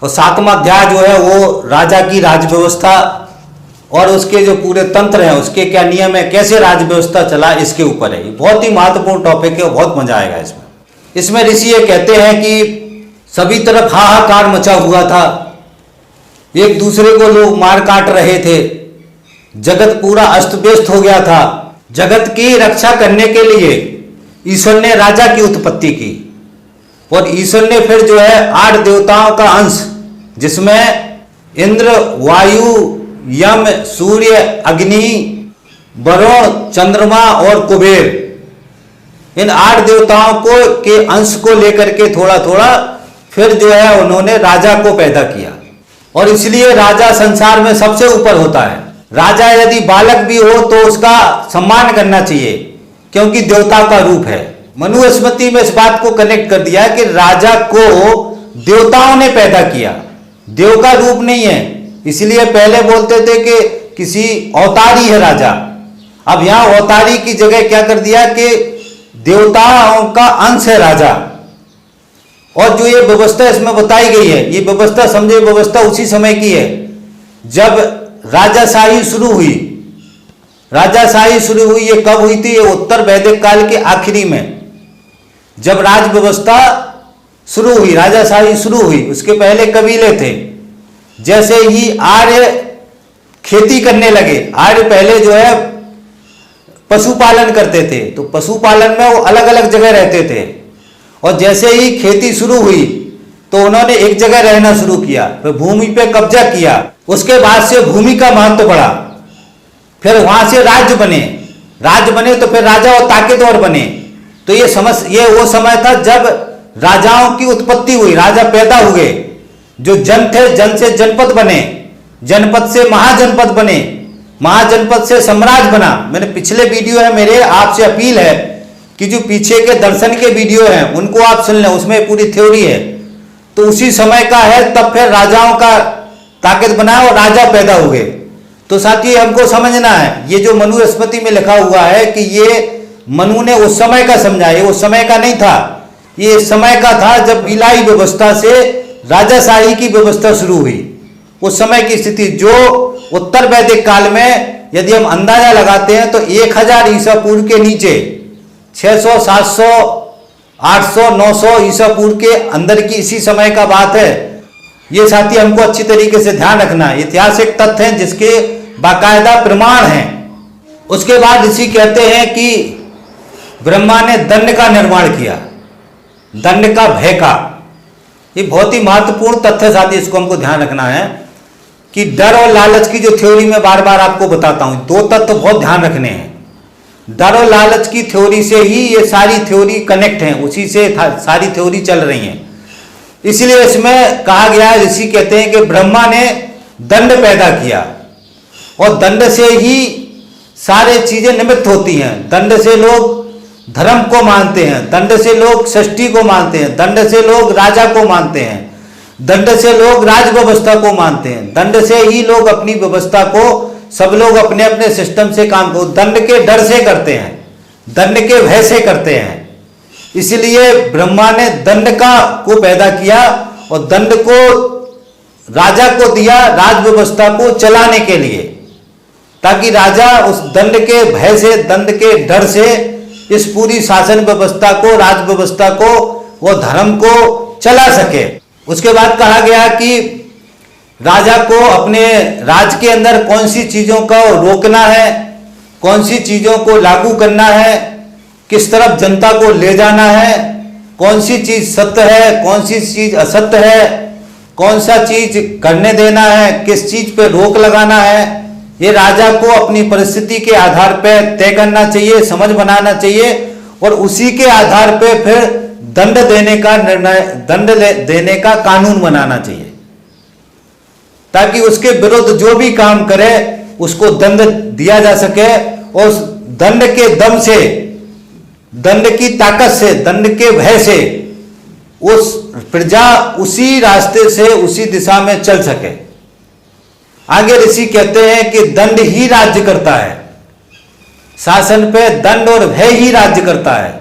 और 7वां अध्याय जो है वो राजा की राज व्यवस्था और उसके जो पूरे तंत्र हैं उसके क्या नियम है, कैसे राज व्यवस्था चला, इसके ऊपर है। ये बहुत ही महत्वपूर्ण टॉपिक है और बहुत मजा आएगा इसमें। इसमें ऋषि ये कहते हैं कि सभी तरफ हाहाकार मचा हुआ था, एक दूसरे को लोग मार काट रहे थे, जगत पूरा अस्त व्यस्त हो गया था। जगत की रक्षा करने के लिए ईश्वर ने राजा की उत्पत्ति की और ईश्वर ने फिर जो है 8 देवताओं का अंश, जिसमें इंद्र, वायु, यम, सूर्य, अग्नि, वरुण, चंद्रमा और कुबेर, इन 8 देवताओं को के अंश को लेकर के थोड़ा थोड़ा फिर जो है उन्होंने राजा को पैदा किया। और इसलिए राजा संसार में सबसे ऊपर होता है। राजा यदि बालक भी हो तो उसका सम्मान करना चाहिए, क्योंकि देवता का रूप है। मनुस्मृति में इस बात को कनेक्ट कर दिया कि राजा को देवताओं ने पैदा किया, देव का रूप नहीं है। इसलिए पहले बोलते थे कि किसी अवतारी है राजा, अब यहां अवतारी की जगह क्या कर दिया कि देवताओं का अंश है राजा। और जो ये व्यवस्था इसमें बताई गई है, ये व्यवस्था समझे व्यवस्था उसी समय की है जब राजाशाही शुरू हुई। राजाशाही शुरू हुई, ये कब हुई थी? ये उत्तर वैदिक काल के आखिरी में, जब राज व्यवस्था शुरू हुई, राजाशाही शुरू हुई। उसके पहले कबीले थे। जैसे ही आर्य खेती करने लगे, आर्य पहले जो है पशुपालन करते थे, तो पशुपालन में वो अलग अलग जगह रहते थे। और जैसे ही खेती शुरू हुई तो उन्होंने एक जगह रहना शुरू किया, फिर भूमि पे कब्जा किया। उसके बाद से भूमि का महत्व बढ़ा, फिर वहां से राज्य बने तो फिर राजा और ताकतवर बने। तो ये वो समय था जब राजाओं की उत्पत्ति हुई, राजा पैदा हुए। जो जन थे, जन से जनपद बने, जनपद से महाजनपद बने, महाजनपद से साम्राज्य बना। मैंने पिछले वीडियो है मेरे, आपसे अपील है कि जो पीछे के दर्शन के वीडियो हैं उनको आप सुन लें, उसमें पूरी थ्योरी है। तो उसी समय का है, तब फिर राजाओं का ताकत बना और राजा पैदा हुए। तो साथी हमको समझना है, ये जो मनुस्मृति में लिखा हुआ है कि ये मनु ने उस समय का समझा, ये उस समय का नहीं था। ये इस समय का था जब इलाही व्यवस्था से राजाशाही की व्यवस्था शुरू हुई। उस समय की स्थिति जो उत्तर वैदिक काल में यदि हम अंदाजा लगाते हैं तो 1000 ईसा पूर्व के नीचे, 600, 700, 800, 900 ईसा पूर्व के अंदर की इसी समय का बात है। ये साथी हमको अच्छी तरीके से ध्यान रखना है। ऐतिहासिक तथ्य हैं जिसके बाकायदा प्रमाण हैं। उसके बाद ऋषि कहते हैं कि ब्रह्मा ने दंड का निर्माण किया, दंड का, भय का। ये बहुत ही महत्वपूर्ण तथ्य साथी, इसको हमको ध्यान रखना है कि डर और लालच की जो थ्योरी मैं बार बार आपको बताता हूं, 2 तत्व बहुत ध्यान रखने हैं। डर और लालच की थ्योरी से ही ये सारी थ्योरी कनेक्ट हैं, उसी से सारी थ्योरी चल रही हैं। इसलिए इसमें कहा गया है, ऋषि कहते हैं कि ब्रह्मा ने दंड पैदा किया और दंड से ही सारे चीजें निमित्त होती हैं। दंड से लोग धर्म को मानते हैं, दंड से लोग सृष्टि को मानते हैं, दंड से लोग राजा को मानते हैं, दंड से लोग राज व्यवस्था को मानते हैं, दंड से ही लोग अपनी व्यवस्था को, सब लोग अपने अपने सिस्टम से काम को दंड के डर से करते हैं, दंड के भय से करते हैं। इसलिए ब्रह्मा ने दंड को पैदा किया और दंड को राजा को दिया राज व्यवस्था को चलाने के लिए, ताकि राजा उस दंड के भय से, दंड के डर से इस पूरी शासन व्यवस्था को, राज व्यवस्था को, वो धर्म को चला सके। उसके बाद कहा गया कि राजा को अपने राज के अंदर कौन सी चीजों को रोकना है, कौन सी चीजों को लागू करना है, किस तरफ जनता को ले जाना है, कौन सी चीज सत्य है, कौन सी चीज असत्य है, कौन सा चीज करने देना है, किस चीज पे रोक लगाना है, ये राजा को अपनी परिस्थिति के आधार पर तय करना चाहिए, समझ बनाना चाहिए और उसी के आधार पर फिर दंड देने का निर्णय, दंड देने का कानून बनाना चाहिए, ताकि उसके विरुद्ध जो भी काम करे उसको दंड दिया जा सके। और उस दंड के दम से, दंड की ताकत से, दंड के भय से उस प्रजा उसी रास्ते से, उसी दिशा में चल सके। आगे ऋषि कहते हैं कि दंड ही राज्य करता है, शासन पे दंड और भय ही राज्य करता है,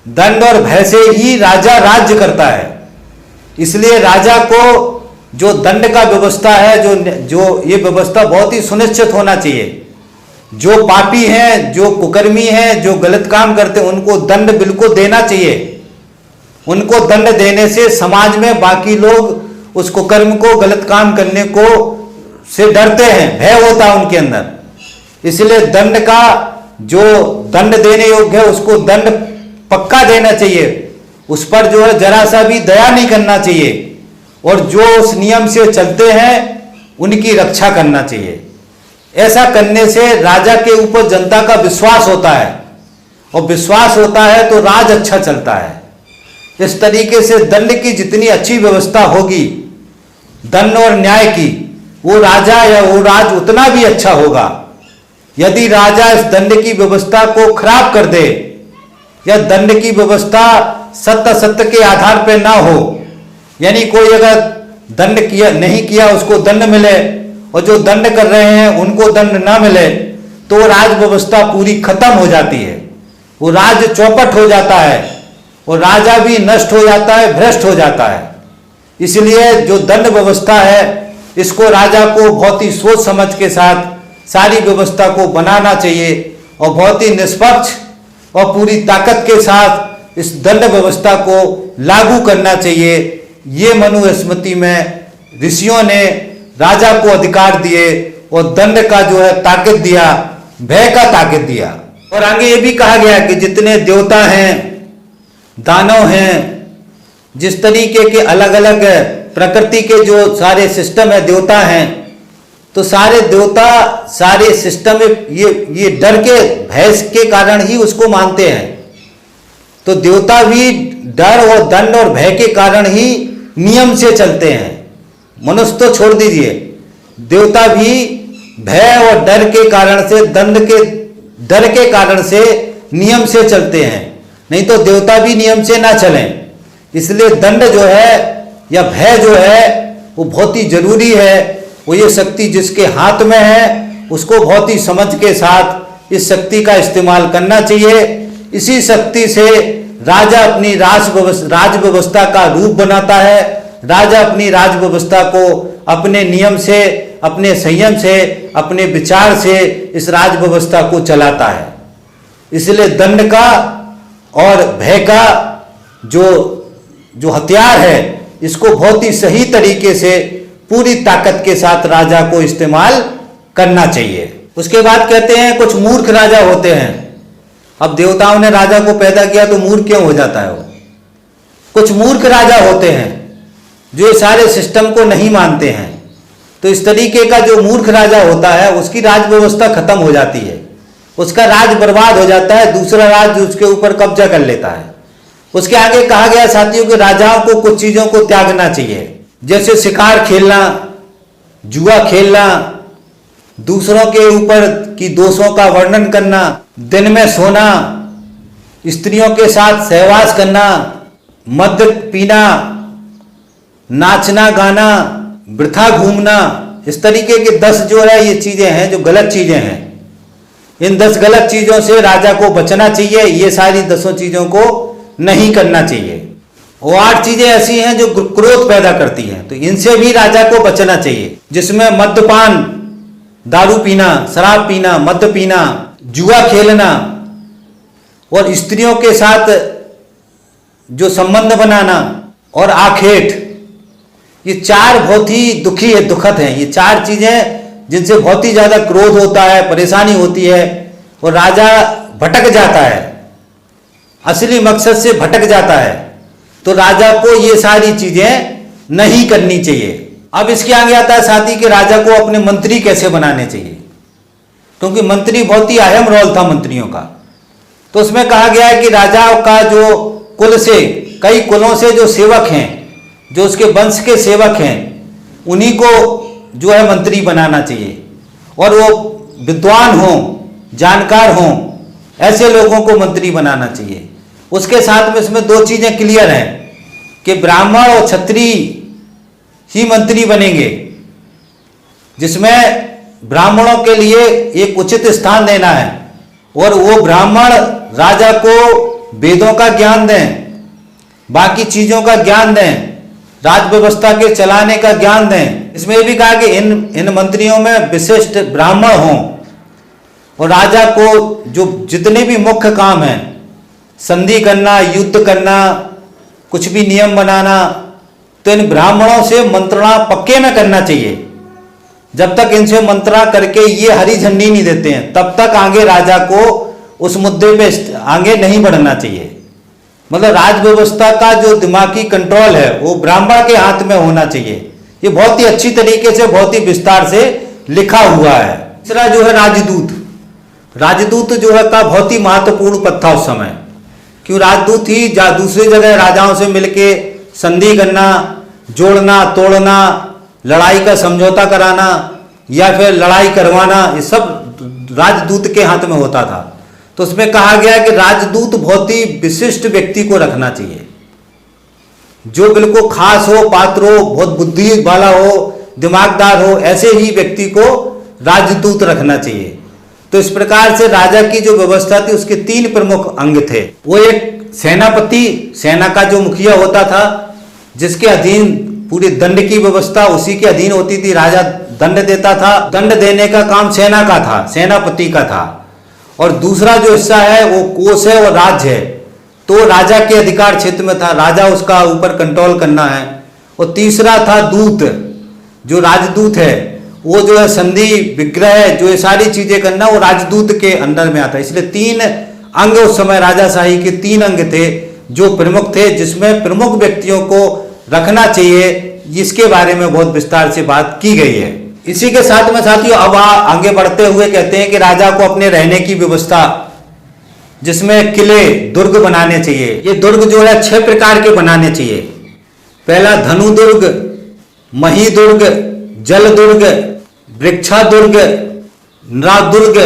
दंड और भय से ही राजा राज्य करता है। इसलिए राजा को जो दंड का व्यवस्था है, जो ये व्यवस्था बहुत ही सुनिश्चित होना चाहिए। जो पापी हैं, जो कुकर्मी हैं, जो गलत काम करते हैं, उनको दंड बिल्कुल देना चाहिए। उनको दंड देने से समाज में बाकी लोग उस कुकर्म को, गलत काम करने को से डरते हैं, भय होता है उनके अंदर। इसलिए दंड का जो दंड देने योग्य है उसको दंड पक्का देना चाहिए। उस पर जो है जरा सा भी दया नहीं करना चाहिए, और जो उस नियम से चलते हैं उनकी रक्षा करना चाहिए। ऐसा करने से राजा के ऊपर जनता का विश्वास होता है, और विश्वास होता है तो राज अच्छा चलता है। इस तरीके से दंड की जितनी अच्छी व्यवस्था होगी, दंड और न्याय की, वो राजा या वो राज उतना भी अच्छा होगा। यदि राजा इस दंड की व्यवस्था को खराब कर दे, या दंड की व्यवस्था सत्य सत्य के आधार पर ना हो, यानी कोई अगर दंड किया नहीं किया उसको दंड मिले, और जो दंड कर रहे हैं उनको दंड ना मिले, तो राज व्यवस्था पूरी खत्म हो जाती है। वो राज चौपट हो जाता है, और राजा भी नष्ट हो जाता है, भ्रष्ट हो जाता है। इसलिए जो दंड व्यवस्था है, इसको राजा को बहुत ही सोच समझ के साथ सारी व्यवस्था को बनाना चाहिए, और बहुत ही निष्पक्ष और पूरी ताकत के साथ इस दंड व्यवस्था को लागू करना चाहिए। ये मनुस्मृति में ऋषियों ने राजा को अधिकार दिए, और दंड का जो है ताकत दिया, भय का ताकत दिया। और आगे ये भी कहा गया कि जितने देवता हैं, दानव हैं, जिस तरीके के अलग अलग प्रकृति के जो सारे सिस्टम है, देवता हैं, तो सारे देवता सारे सिस्टम में ये डर के, भय के कारण ही उसको मानते हैं। तो देवता भी डर और दंड और भय के कारण ही नियम से चलते हैं। मनुष्य तो छोड़ दीजिए, देवता भी भय और डर के कारण से, दंड के डर के कारण से नियम से चलते हैं, नहीं तो देवता भी नियम से ना चलें। इसलिए दंड जो है या भय जो है वो बहुत ही जरूरी है। वो ये शक्ति जिसके हाथ में है उसको बहुत ही समझ के साथ इस शक्ति का इस्तेमाल करना चाहिए। इसी शक्ति से राजा अपनी राज व्यवस्था का रूप बनाता है। राजा अपनी राज व्यवस्था को अपने नियम से, अपने संयम से, अपने विचार से इस राज व्यवस्था को चलाता है। इसलिए दंड का और भय का जो हथियार है, इसको बहुत ही सही तरीके से पूरी ताकत के साथ राजा को इस्तेमाल करना चाहिए। उसके बाद कहते हैं कुछ मूर्ख राजा होते हैं। अब देवताओं ने राजा को पैदा किया तो मूर्ख क्यों हो जाता है वो? कुछ मूर्ख राजा होते हैं जो ये सारे सिस्टम को नहीं मानते हैं। तो इस तरीके का जो मूर्ख राजा होता है उसकी राज व्यवस्था खत्म हो जाती है, उसका राज बर्बाद हो जाता है, दूसरा राज उसके ऊपर कब्जा कर लेता है। उसके आगे कहा गया साथियों कि राजाओं को कुछ चीजों को त्यागना चाहिए, जैसे शिकार खेलना, जुआ खेलना, दूसरों के ऊपर की दोषों का वर्णन करना, दिन में सोना, स्त्रियों के साथ सहवास करना, मद्य पीना, नाचना गाना, वृथा घूमना, इस तरीके के 10 जो है ये चीजें हैं जो गलत चीजें हैं। इन 10 गलत चीजों से राजा को बचना चाहिए। ये सारी 10 चीजों को नहीं करना चाहिए। वो 8 चीजें ऐसी हैं जो क्रोध पैदा करती हैं, तो इनसे भी राजा को बचना चाहिए, जिसमें मद्यपान, दारू पीना, शराब पीना, मद्य पीना, जुआ खेलना और स्त्रियों के साथ जो संबंध बनाना और आखेट, ये 4 बहुत ही दुखद हैं। ये 4 चीजें जिनसे बहुत ही ज्यादा क्रोध होता है, परेशानी होती है और राजा भटक जाता है, असली मकसद से भटक जाता है। तो राजा को ये सारी चीजें नहीं करनी चाहिए। अब इसके आगे आता है साथी कि राजा को अपने मंत्री कैसे बनाने चाहिए, क्योंकि मंत्री बहुत ही अहम रोल था मंत्रियों का। तो उसमें कहा गया है कि राजा का जो कुल से, कई कुलों से जो सेवक हैं, जो उसके वंश के सेवक हैं, उन्हीं को जो है मंत्री बनाना चाहिए, और वो विद्वान हों, जानकार हों, ऐसे लोगों को मंत्री बनाना चाहिए। उसके साथ में इसमें 2 चीजें क्लियर हैं कि ब्राह्मण और क्षत्रिय ही मंत्री बनेंगे, जिसमें ब्राह्मणों के लिए एक उचित स्थान देना है, और वो ब्राह्मण राजा को वेदों का ज्ञान दें, बाकी चीजों का ज्ञान दें, राज व्यवस्था के चलाने का ज्ञान दें। इसमें भी कहा कि इन मंत्रियों में विशिष्ट ब्राह्मण हों और राजा को जो जितने भी मुख्य काम हैं, संधि करना, युद्ध करना, कुछ भी नियम बनाना, तो इन ब्राह्मणों से मंत्रणा पक्के में करना चाहिए। जब तक इनसे मंत्रणा करके ये हरी झंडी नहीं देते हैं, तब तक आगे राजा को उस मुद्दे पे आगे नहीं बढ़ना चाहिए। मतलब राज व्यवस्था का जो दिमागी कंट्रोल है वो ब्राह्मण के हाथ में होना चाहिए। ये बहुत ही अच्छी तरीके से, बहुत ही विस्तार से लिखा हुआ है। तीसरा जो है राजदूत। राजदूत जो है का बहुत ही महत्वपूर्ण पद था उस समय, क्यों राजदूत ही दूसरी जगह राजाओं से मिलके संधि करना, जोड़ना तोड़ना, लड़ाई का समझौता कराना या फिर लड़ाई करवाना, ये सब राजदूत के हाथ में होता था। तो उसमें कहा गया कि राजदूत बहुत ही विशिष्ट व्यक्ति को रखना चाहिए, जो बिल्कुल खास हो, पात्र हो, बहुत बुद्धि वाला हो, दिमागदार हो, ऐसे ही व्यक्ति को राजदूत रखना चाहिए। तो इस प्रकार से राजा की जो व्यवस्था थी उसके 3 प्रमुख अंग थे। वो एक सेनापति, सेना का जो मुखिया होता था, जिसके अधीन पूरी दंड की व्यवस्था उसी के अधीन होती थी। राजा दंड देता था, दंड देने का काम सेना का था, सेनापति का था। और दूसरा जो हिस्सा है वो कोष है और राज्य है, तो राजा के अधिकार क्षेत्र में था, राजा उसका ऊपर कंट्रोल करना है। और तीसरा था दूत, जो राजदूत है, वो जो है संधि विग्रह, जो ये सारी चीजें करना, वो राजदूत के अंदर में आता है। इसलिए 3 अंग उस समय राजाशाही के 3 अंग थे जो प्रमुख थे, जिसमें प्रमुख व्यक्तियों को रखना चाहिए। इसके बारे में बहुत विस्तार से बात की गई है। इसी के साथ में साथियों अब आगे बढ़ते हुए कहते हैं कि राजा को अपने रहने की व्यवस्था, जिसमें किले, दुर्ग बनाने चाहिए। ये दुर्ग जो है 6 प्रकार के बनाने चाहिए। पहला धनु दुर्ग, मही दुर्ग, जल दुर्ग, वृक्षा दुर्ग, नृ दुर्ग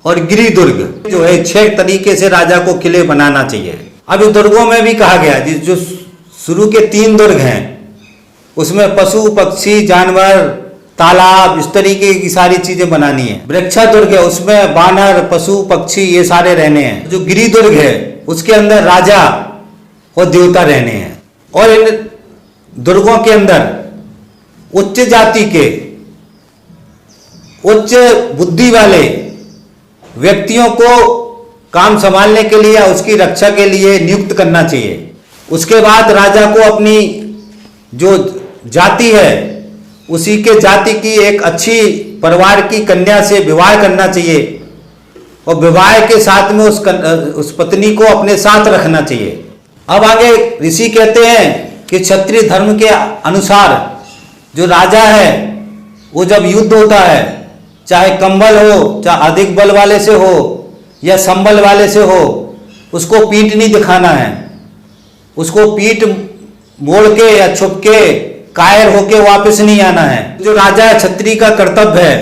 और गिरि दुर्ग, जो है 6 तरीके से राजा को किले बनाना चाहिए। अब इस दुर्गों में भी कहा गया जो शुरू के 3 दुर्ग हैं, उसमें पशु पक्षी जानवर, तालाब, इस तरीके की सारी चीजें बनानी है। वृक्षा दुर्ग है, उसमें बानर, पशु पक्षी ये सारे रहने हैं। जो गिरि दुर्ग है उसके अंदर राजा और देवता रहने हैं। और इन दुर्गों के अंदर उच्च जाति के, उच्च बुद्धि वाले व्यक्तियों को काम संभालने के लिए, उसकी रक्षा के लिए नियुक्त करना चाहिए। उसके बाद राजा को अपनी जो जाति है उसी के जाति की एक अच्छी परिवार की कन्या से विवाह करना चाहिए और विवाह के साथ में उस पत्नी को अपने साथ रखना चाहिए। अब आगे ऋषि कहते हैं कि क्षत्रिय धर्म के अनुसार जो राजा है वो जब युद्ध होता है, चाहे कंबल हो, चाहे अधिक बल वाले से हो या संबल वाले से हो, उसको पीठ नहीं दिखाना है, उसको पीठ मोड़ के या छुप के कायर होके वापस नहीं आना है। जो राजा है, क्षत्रिय का कर्तव्य है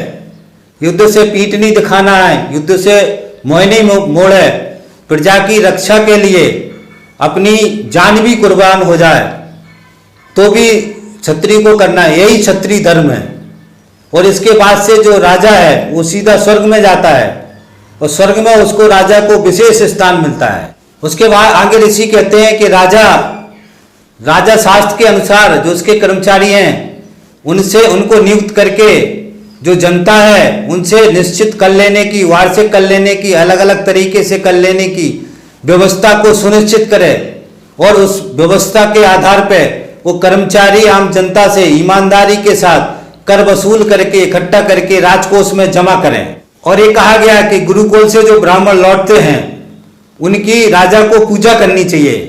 युद्ध से पीठ नहीं दिखाना है, युद्ध से मोह नहीं मोड़े, प्रजा की रक्षा के लिए अपनी जान भी कुर्बान हो जाए तो भी क्षत्रिय को करना है। यही क्षत्रिय धर्म है। और इसके बाद से जो राजा है वो सीधा स्वर्ग में जाता है और स्वर्ग में उसको, राजा को विशेष स्थान मिलता है। उसके बाद आगे ऋषि कहते हैं कि राजा शास्त्र के अनुसार जो उसके कर्मचारी हैं उनसे, उनको नियुक्त करके जो जनता है उनसे निश्चित कर लेने की, वार्षिक कर लेने की, अलग अलग तरीके से कर लेने की व्यवस्था को सुनिश्चित करे और उस व्यवस्था के आधार पर वो कर्मचारी आम जनता से ईमानदारी के साथ कर वसूल करके, इकट्ठा करके राजकोष में जमा करें। और ये कहा गया कि गुरुकुल से जो ब्राह्मण लौटते हैं उनकी राजा को पूजा करनी चाहिए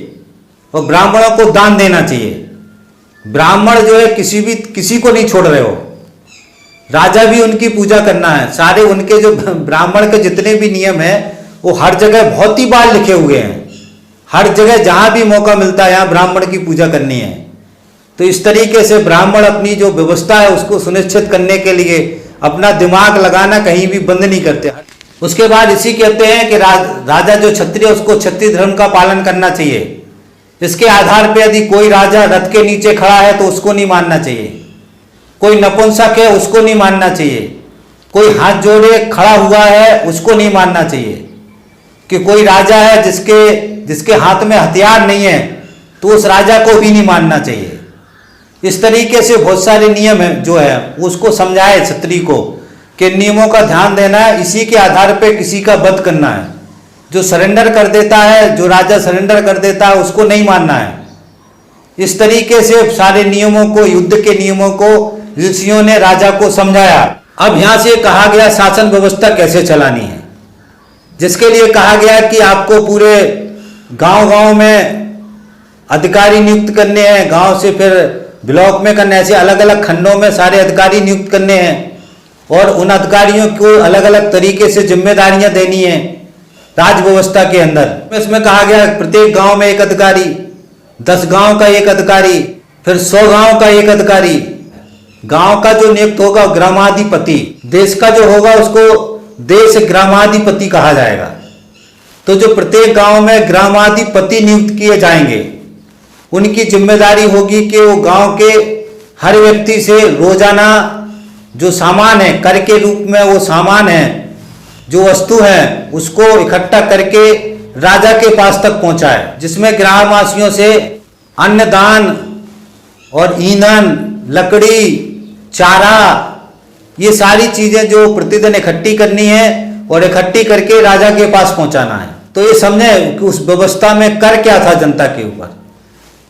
और ब्राह्मणों को दान देना चाहिए। ब्राह्मण जो है किसी को नहीं छोड़ रहे हो, राजा भी उनकी पूजा करना है। सारे उनके जो ब्राह्मण के जितने भी नियम है वो हर जगह बहुत ही बार लिखे हुए हैं। हर जगह जहां भी मौका मिलता है यहाँ ब्राह्मण की पूजा करनी है। तो इस तरीके से ब्राह्मण अपनी जो व्यवस्था है उसको सुनिश्चित करने के लिए अपना दिमाग लगाना कहीं भी बंद नहीं करते। उसके बाद इसी कहते हैं कि राजा जो क्षत्रिय उसको क्षत्रिय धर्म का पालन करना चाहिए। इसके आधार पर यदि कोई राजा रथ के नीचे खड़ा है तो उसको नहीं मानना चाहिए, कोई नपुंसक है उसको नहीं मानना चाहिए, कोई हाथ जोड़े खड़ा हुआ है उसको नहीं मानना चाहिए, कि कोई राजा है जिसके हाथ में हथियार नहीं है तो उस राजा को भी नहीं मानना चाहिए। इस तरीके से बहुत सारे नियम है जो है उसको समझाए क्षत्रिय को कि नियमों का ध्यान देना है, इसी के आधार पे किसी का वध करना है। जो सरेंडर कर देता है, जो राजा सरेंडर कर देता है, उसको नहीं मानना है। इस तरीके से सारे नियमों को, युद्ध के नियमों को ऋषियों ने राजा को समझाया। अब यहां से कहा गया शासन व्यवस्था कैसे चलानी है, जिसके लिए कहा गया कि आपको पूरे गांव-गांव में अधिकारी नियुक्त करने हैं, गांव से फिर ब्लॉक में करने, ऐसे अलग अलग खंडों में सारे अधिकारी नियुक्त करने हैं और उन अधिकारियों को अलग अलग तरीके से जिम्मेदारियां देनी है राज व्यवस्था के अंदर। इसमें कहा गया प्रत्येक गांव में एक अधिकारी, 10 गांव का एक अधिकारी, फिर 100 गांव का एक अधिकारी। गांव का जो नियुक्त होगा ग्रामाधिपति, देश का जो होगा उसको देश ग्रामाधिपति कहा जाएगा। तो जो प्रत्येक गांव में ग्रामाधिपति नियुक्त किए जाएंगे, उनकी जिम्मेदारी होगी कि वो गांव के हर व्यक्ति से रोजाना जो सामान है, कर के रूप में वो सामान है, जो वस्तु है, उसको इकट्ठा करके राजा के पास तक पहुंचाए, जिसमें ग्रामवासियों से अन्नदान और ईंधन, लकड़ी, चारा, ये सारी चीजें जो प्रतिदिन इकट्ठी करनी है और इकट्ठी करके राजा के पास पहुंचाना है। तो ये समझे कि उस व्यवस्था में कर क्या था जनता के ऊपर।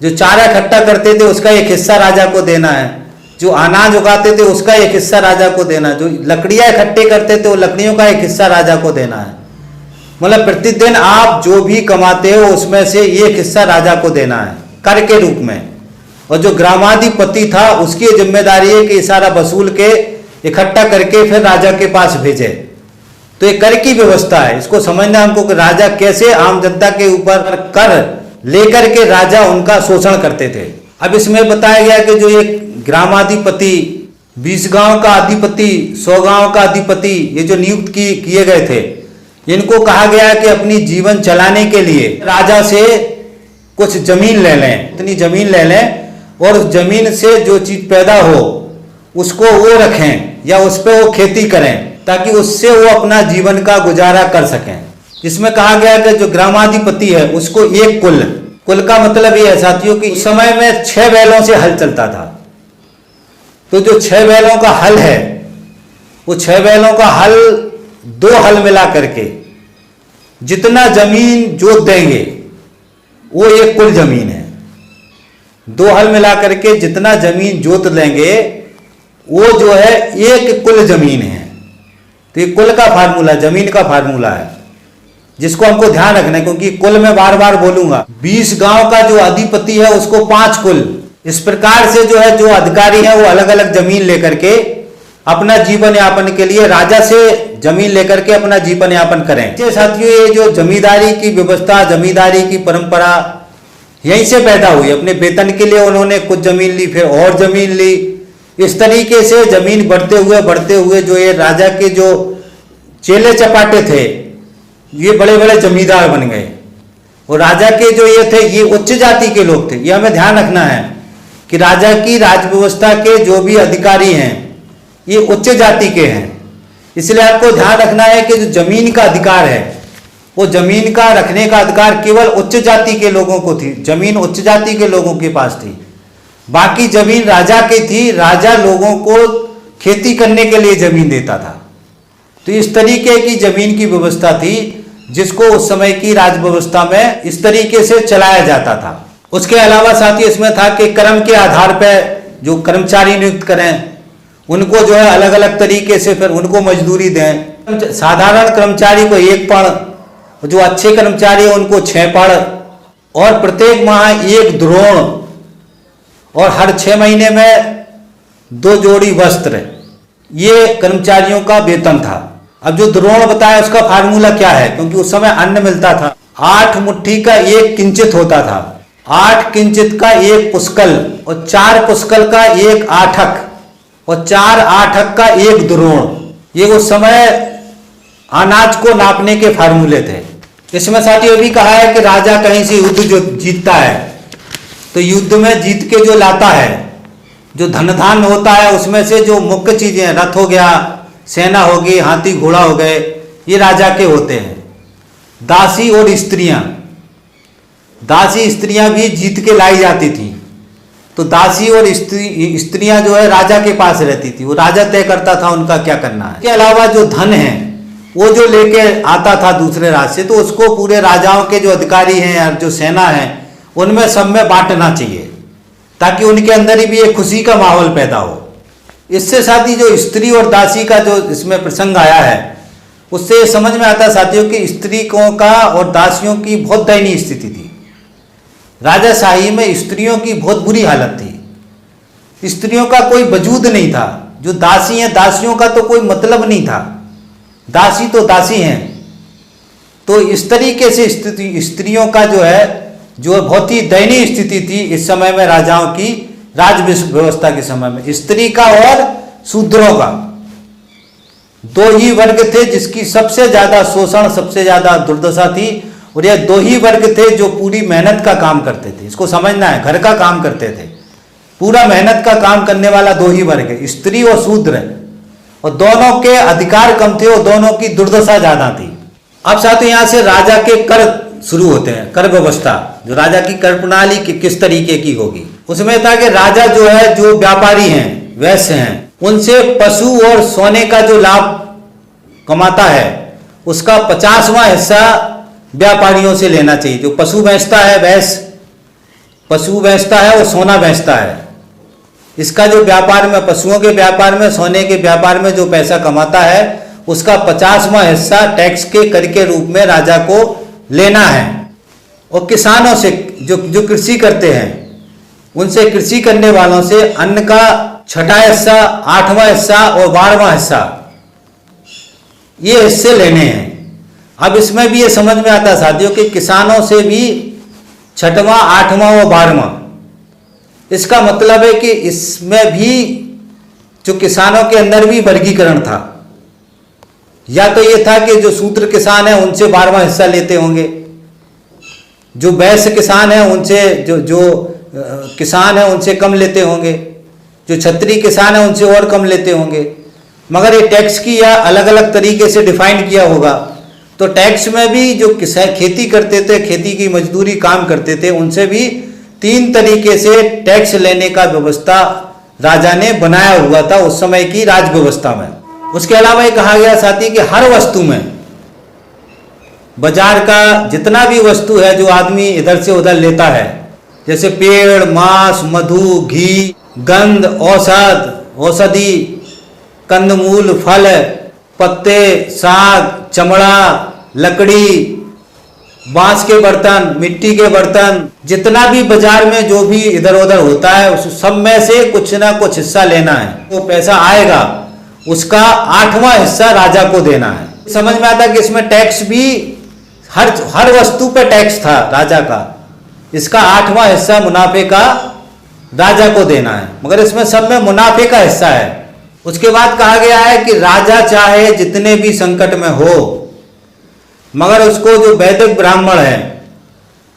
जो चारा इकट्ठा करते थे उसका एक हिस्सा राजा को देना है, जो अनाज उगाते थे उसका एक हिस्सा राजा को देना है, जो लकड़ियां इकट्ठे करते थे वो लकड़ियों का एक हिस्सा राजा को देना है। मतलब प्रतिदिन आप जो भी कमाते हो उसमें से एक हिस्सा राजा को देना है कर के रूप में। और जो ग्रामाधिपति था उसकी जिम्मेदारी है कि सारा वसूल के इकट्ठा करके फिर राजा के पास भेजे। तो ये कर की व्यवस्था है, इसको समझना हमको कि राजा कैसे आम जनता के ऊपर कर लेकर के राजा उनका शोषण करते थे। अब इसमें बताया गया कि जो एक ग्रामाधिपति, 20 गांव का अधिपति, 100 गांव का अधिपति, ये जो नियुक्त किए गए थे, इनको कहा गया कि अपनी जीवन चलाने के लिए राजा से कुछ जमीन ले लें, इतनी जमीन ले लें और उस जमीन से जो चीज पैदा हो उसको वो रखें या उस पर वो खेती करें ताकि उससे वो अपना जीवन का गुजारा कर सकें। इसमें कहा गया कि जो ग्रामाधिपति है उसको एक कुल का मतलब ये है साथियों कि उस समय में 6 बैलों से हल चलता था। तो जो 6 बैलों का हल है, वो 6 बैलों का हल 2 हल मिला करके जितना जमीन जोत देंगे वो एक कुल जमीन है। 2 हल मिला करके जितना जमीन जोत लेंगे वो जो है एक कुल जमीन है। तो ये कुल का फार्मूला, जमीन का फार्मूला है, जिसको हमको ध्यान रखना है, क्योंकि कुल में बार बार बोलूंगा। 20 गांव का जो अधिपति है उसको 5 कुल। इस प्रकार से जो है जो अधिकारी है वो अलग अलग जमीन लेकर के अपना जीवन यापन के लिए राजा से जमीन लेकर के अपना जीवन यापन करें। साथियों, ये जो जमींदारी की व्यवस्था, जमींदारी की परंपरा यहीं से पैदा हुई। अपने वेतन के लिए उन्होंने कुछ जमीन ली, फिर और जमीन ली। इस तरीके से जमीन बढ़ते हुए जो ये राजा के जो चेले चपाटे थे ये बड़े बड़े जमींदार बन गए। और राजा के जो ये थे ये उच्च जाति के लोग थे। ये हमें ध्यान रखना है कि राजा की राज व्यवस्था के जो भी अधिकारी हैं ये उच्च जाति के हैं। इसलिए आपको ध्यान रखना है कि जो जमीन का अधिकार है वो जमीन का रखने का अधिकार केवल उच्च जाति के लोगों को थी। जमीन उच्च जाति के लोगों के पास थी, बाकी जमीन राजा की थी। राजा लोगों को खेती करने के लिए जमीन देता था। तो इस तरीके की जमीन की व्यवस्था थी जिसको उस समय की राज व्यवस्था में इस तरीके से चलाया जाता था। उसके अलावा साथ ही इसमें था कि कर्म के आधार पर जो कर्मचारी नियुक्त करें उनको जो है अलग अलग तरीके से फिर उनको मजदूरी दें। साधारण कर्मचारी को 1 पड़, जो अच्छे कर्मचारी है उनको 6 पड़, और प्रत्येक माह 1 द्रोण, और हर 6 महीने में 2 जोड़ी वस्त्र। ये कर्मचारियों का वेतन था। अब जो द्रोण बताया उसका फार्मूला क्या है, क्योंकि उस समय अन्न मिलता था। 8 मुट्ठी का 1 किंचित होता था, 8 किंचित का 1 पुष्कल, और 4 पुष्कल का 1 आठक, और 4 आठक का 1 द्रोण। ये उस समय अनाज को नापने के फार्मूले थे। इसमें साथ ये भी कहा है कि राजा कहीं से युद्ध जो जीतता है तो युद्ध में जीत के जो लाता है, जो धन धान्य होता है, उसमें से जो मुख्य चीजें, रथ हो गया, सेना होगी, हाथी घोड़ा हो गए, ये राजा के होते हैं। दासी और स्त्रियां, दासी स्त्रियां भी जीत के लाई जाती थी। तो दासी और स्त्रियां जो है राजा के पास रहती थी, वो राजा तय करता था उनका क्या करना है। इसके अलावा जो धन है वो जो लेके आता था दूसरे राज्य से, तो उसको पूरे राजाओं के जो अधिकारी हैं या जो सेना है उनमें सब में बांटना चाहिए, ताकि उनके अंदर ही भी एक खुशी का माहौल पैदा हो। इससे साथ ही जो स्त्री और दासी का जो इसमें प्रसंग आया है, उससे ये समझ में आता है साथियों कि स्त्रियों का और दासियों की बहुत दयनीय स्थिति थी। राजाशाही में स्त्रियों की बहुत बुरी हालत थी, स्त्रियों का कोई वजूद नहीं था। जो दासी हैं, दासियों का तो कोई मतलब नहीं था, दासी तो दासी हैं। तो इस तरीके से स्थिति स्त्रियों का जो है जो बहुत ही दयनीय स्थिति थी इस समय में, राजाओं की राज व्यवस्था के समय में। स्त्री का और शूद्रों का दो ही वर्ग थे जिसकी सबसे ज्यादा शोषण, सबसे ज्यादा दुर्दशा थी। और यह दो ही वर्ग थे जो पूरी मेहनत का काम करते थे। इसको समझना है, घर का काम करते थे, पूरा मेहनत का काम करने वाला दो ही वर्ग है, स्त्री और शूद्र। और दोनों के अधिकार कम थे और दोनों की दुर्दशा ज्यादा थी। अब साथियों यहाँ से राजा के कर शुरू होते हैं, कर व्यवस्था, जो राजा की कर प्रणाली किस तरीके की होगी। उसमें था कि राजा जो है, जो व्यापारी हैं, वैश्य हैं, उनसे पशु और सोने का जो लाभ कमाता है उसका 50वां हिस्सा व्यापारियों से लेना चाहिए। जो पशु बेचता है, वैश्य पशु बेचता है और सोना बेचता है, इसका जो व्यापार में, पशुओं के व्यापार में, सोने के व्यापार में जो पैसा कमाता है उसका 50वां हिस्सा टैक्स के कर के रूप में राजा को लेना है। और किसानों से, जो कृषि करते हैं, उनसे, कृषि करने वालों से अन्न का 6वां हिस्सा, 8वां हिस्सा और 12वां हिस्सा, ये हिस्से लेने हैं। अब इसमें भी ये समझ में आता है साथियों कि किसानों से भी 6वां, 8वां और 12वां, इसका मतलब है कि इसमें भी जो किसानों के अंदर भी वर्गीकरण था। या तो ये था कि जो शूद्र किसान है उनसे 12वां हिस्सा लेते होंगे, जो वैश्य किसान है उनसे, जो किसान है उनसे कम लेते होंगे, जो क्षत्रिय किसान है उनसे और कम लेते होंगे। मगर ये टैक्स की या अलग अलग तरीके से डिफाइन किया होगा। तो टैक्स में भी जो खेती करते थे, खेती की मजदूरी काम करते थे, उनसे भी 3 तरीके से टैक्स लेने का व्यवस्था राजा ने बनाया हुआ था उस समय की राज व्यवस्था में। उसके अलावा ये कहा गया साथी कि हर वस्तु में, बाजार का जितना भी वस्तु है जो आदमी इधर से उधर लेता है, जैसे पेड़, मांस, मधु, घी, गंध, औषधि, कंदमूल, फल, पत्ते, साग, चमड़ा, लकड़ी, बांस के बर्तन, मिट्टी के बर्तन, जितना भी बाजार में जो भी इधर उधर होता है उस सब में से कुछ ना कुछ हिस्सा लेना है। वो तो पैसा आएगा उसका 8वां हिस्सा राजा को देना है। समझ में आता कि इसमें टैक्स भी हर वस्तु पे टैक्स था राजा का, इसका 8वां हिस्सा मुनाफे का राजा को देना है। मगर इसमें सब में मुनाफे का हिस्सा है। उसके बाद कहा गया है कि राजा चाहे जितने भी संकट में हो, मगर उसको जो वैदिक ब्राह्मण है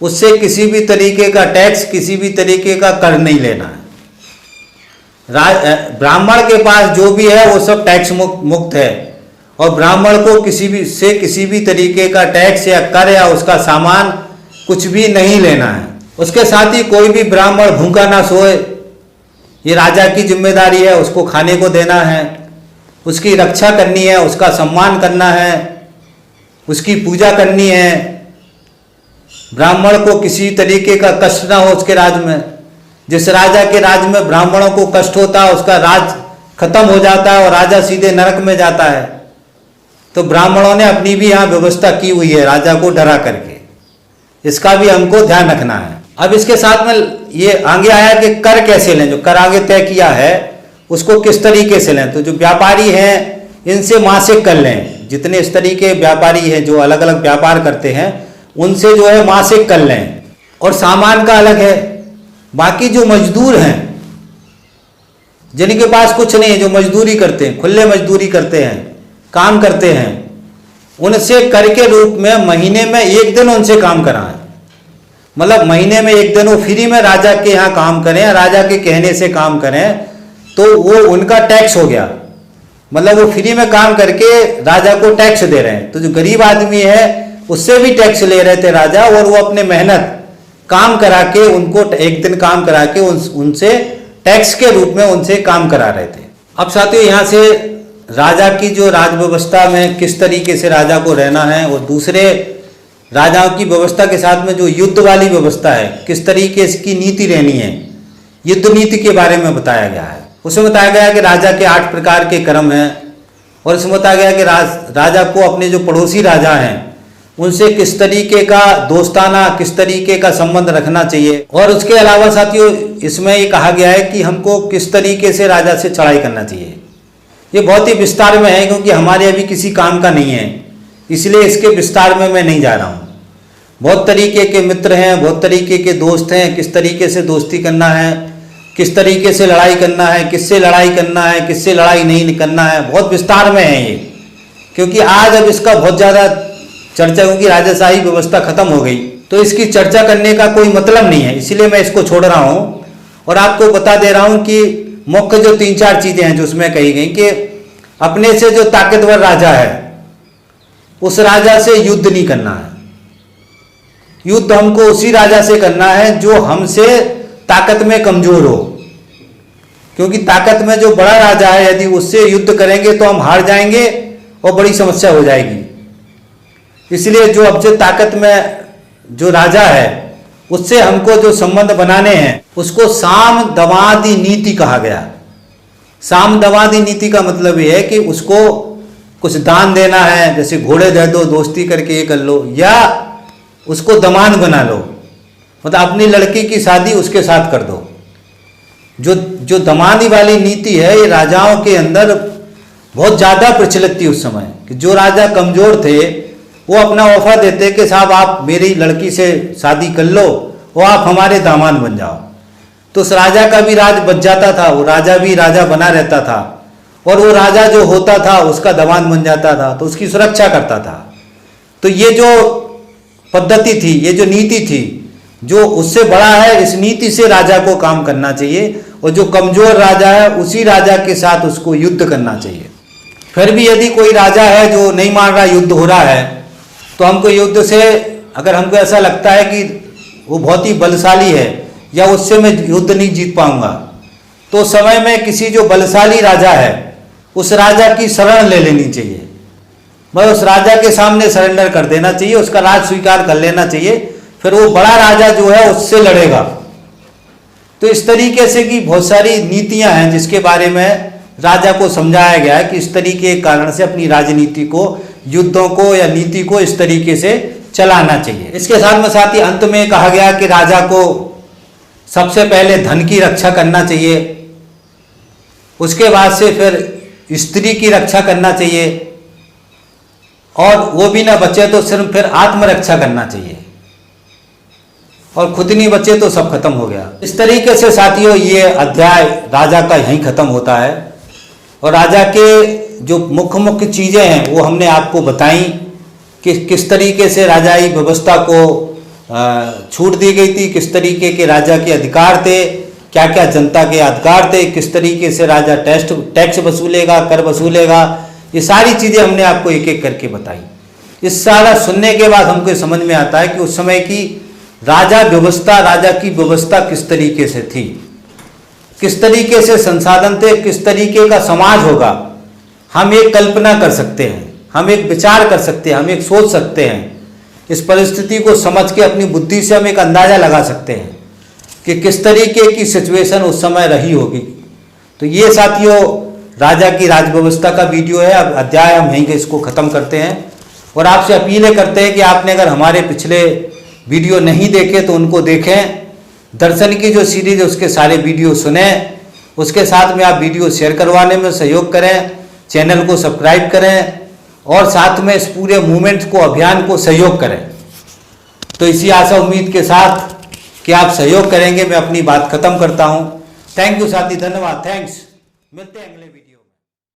उससे किसी भी तरीके का टैक्स, किसी भी तरीके का कर नहीं लेना है। ब्राह्मण के पास जो भी है वो सब टैक्स मुक्त है, और ब्राह्मण को किसी भी तरीके का टैक्स या कर या उसका सामान कुछ भी नहीं लेना है। उसके साथ ही कोई भी ब्राह्मण भूखा ना सोए, ये राजा की जिम्मेदारी है। उसको खाने को देना है, उसकी रक्षा करनी है, उसका सम्मान करना है, उसकी पूजा करनी है। ब्राह्मण को किसी तरीके का कष्ट ना हो उसके राज में। जिस राजा के राज में ब्राह्मणों को कष्ट होता है उसका राज खत्म हो जाता है और राजा सीधे नरक में जाता है। तो ब्राह्मणों ने अपनी भी यहाँ व्यवस्था की हुई है राजा को डरा करके, इसका भी हमको ध्यान रखना है। अब इसके साथ में ये आगे आया कि कर कैसे लें, जो कर आगे तय किया है उसको किस तरीके से लें। तो जो व्यापारी हैं इनसे मासिक कर लें, जितने इस तरीके व्यापारी हैं जो अलग अलग व्यापार करते हैं उनसे जो है मासिक कर लें। और सामान का अलग है। बाकी जो मजदूर हैं जिनके पास कुछ नहीं है, जो मजदूरी करते हैं, खुले मजदूरी करते हैं, काम करते हैं, उनसे कर के रूप में महीने में 1 दिन उनसे काम कराएं। मतलब महीने में 1 दिन वो फ्री में राजा के यहाँ काम करें, राजा के कहने से काम करें, तो वो उनका टैक्स हो गया। मतलब वो फ्री में काम करके राजा को टैक्स दे रहे हैं। तो जो गरीब आदमी है उससे भी टैक्स ले रहे थे राजा, और वो अपने मेहनत काम करा के उनको, एक दिन काम करा के उनसे टैक्स के रूप में उनसे काम करा रहे थे। अब साथियों, यहाँ से राजा की जो राज व्यवस्था में किस तरीके से राजा को रहना है और दूसरे राजाओं की व्यवस्था के साथ में जो युद्ध वाली व्यवस्था है, किस तरीके की नीति रहनी है, युद्ध नीति के बारे में बताया गया है। उसमें बताया गया कि राजा के 8 प्रकार के कर्म हैं और इसमें बताया गया कि राजा को अपने जो पड़ोसी राजा हैं उनसे किस तरीके का दोस्ताना, किस तरीके का संबंध रखना चाहिए। और उसके अलावा साथियों, इसमें ये कहा गया है कि हमको किस तरीके से राजा से चढ़ाई करना चाहिए। ये बहुत ही विस्तार में है क्योंकि हमारे अभी किसी काम का नहीं है, इसलिए इसके विस्तार में मैं नहीं जा रहा हूँ। बहुत तरीके के मित्र हैं, बहुत तरीके के दोस्त हैं, किस तरीके से दोस्ती करना है, किस तरीके से लड़ाई करना है, किससे लड़ाई करना है, किससे लड़ाई नहीं करना है, बहुत विस्तार में है ये। क्योंकि आज अब इसका बहुत ज़्यादा चर्चा, क्योंकि राजाशाही व्यवस्था खत्म हो गई तो इसकी चर्चा करने का कोई मतलब नहीं है, इसीलिए मैं इसको छोड़ रहा हूँ और आपको बता दे रहा हूँ कि मुख्य जो 3-4 चीज़ें हैं जो उसमें कही गई कि अपने से जो ताकतवर राजा है उस राजा से युद्ध नहीं करना है। युद्ध हमको उसी राजा से करना है जो हमसे ताकत में कमजोर हो, क्योंकि ताकत में जो बड़ा राजा है यदि उससे युद्ध करेंगे तो हम हार जाएंगे और बड़ी समस्या हो जाएगी। इसलिए जो अब से ताकत में जो राजा है उससे हमको जो संबंध बनाने हैं उसको सामदमादी नीति कहा गया। सामदमादी नीति का मतलब ये है कि उसको कुछ दान देना है, जैसे घोड़े दे दो, दोस्ती करके ये कर लो, या उसको दमाद बना लो, मतलब अपनी लड़की की शादी उसके साथ कर दो। जो दमादी वाली नीति है ये राजाओं के अंदर बहुत ज़्यादा प्रचलित थी उस समय, कि जो राजा कमज़ोर थे वो अपना ऑफर देते कि साहब आप मेरी लड़की से शादी कर लो और आप हमारे दामाद बन जाओ। तो उस राजा का भी राज बच जाता था, वो राजा भी राजा बना रहता था और वो राजा जो होता था उसका दामाद बन जाता था तो उसकी सुरक्षा करता था। तो ये जो पद्धति थी, ये जो नीति थी, जो उससे बड़ा है इस नीति से राजा को काम करना चाहिए और जो कमज़ोर राजा है उसी राजा के साथ उसको युद्ध करना चाहिए। फिर भी यदि कोई राजा है जो नहीं मान रहा, युद्ध हो रहा है, तो हमको युद्ध से, अगर हमको ऐसा लगता है कि वो बहुत ही बलशाली है या उससे मैं युद्ध नहीं जीत पाऊंगा, तो उस समय में किसी जो बलशाली राजा है उस राजा की शरण ले लेनी चाहिए, मतलब उस राजा के सामने सरेंडर कर देना चाहिए, उसका राज स्वीकार कर लेना चाहिए, फिर वो बड़ा राजा जो है उससे लड़ेगा। तो इस तरीके से की बहुत सारी नीतियां हैं जिसके बारे में राजा को समझाया गया है कि इस तरीके के कारण से अपनी राजनीति को, युद्धों को या नीति को इस तरीके से चलाना चाहिए। इसके साथ में साथ ही अंत में कहा गया कि राजा को सबसे पहले धन की रक्षा करना चाहिए, उसके बाद से फिर स्त्री की रक्षा करना चाहिए और वो भी ना बचे तो सिर्फ फिर आत्मरक्षा करना चाहिए, और खुद नहीं बचे तो सब खत्म हो गया। इस तरीके से साथियों ये अध्याय राजा का यहीं खत्म होता है और राजा के जो मुख्य मुख्य चीज़ें हैं वो हमने आपको बताई कि किस तरीके से राजाई व्यवस्था को छूट दी गई थी, किस तरीके के राजा के अधिकार थे, क्या क्या जनता के अधिकार थे, किस तरीके से राजा टैक्स वसूलेगा, कर वसूलेगा, ये सारी चीज़ें हमने आपको एक एक करके बताई। इस सारा सुनने के बाद हमको समझ में आता है कि उस समय की राजा व्यवस्था, राजा की व्यवस्था किस तरीके से थी, किस तरीके से संसाधन थे, किस तरीके का समाज होगा। हम एक कल्पना कर सकते हैं, हम एक विचार कर सकते हैं, हम एक सोच सकते हैं, इस परिस्थिति को समझ के अपनी बुद्धि से हम एक अंदाजा लगा सकते हैं कि किस तरीके की सिचुएशन उस समय रही होगी। तो ये साथियों राजा की राज व्यवस्था का वीडियो है। अब अध्याय हम यहीं के इसको ख़त्म करते हैं और आपसे अपीलें करते हैं कि आपने अगर हमारे पिछले वीडियो नहीं देखे तो उनको देखें, दर्शन की जो सीरीज है उसके सारे वीडियो सुने, उसके साथ में आप वीडियो शेयर करवाने में सहयोग करें, चैनल को सब्सक्राइब करें और साथ में इस पूरे मूवमेंट को, अभियान को सहयोग करें। तो इसी आशा उम्मीद के साथ कि आप सहयोग करेंगे मैं अपनी बात खत्म करता हूं। थैंक यू साथी, धन्यवाद, थैंक्स। मिलते हैं अगले वीडियो।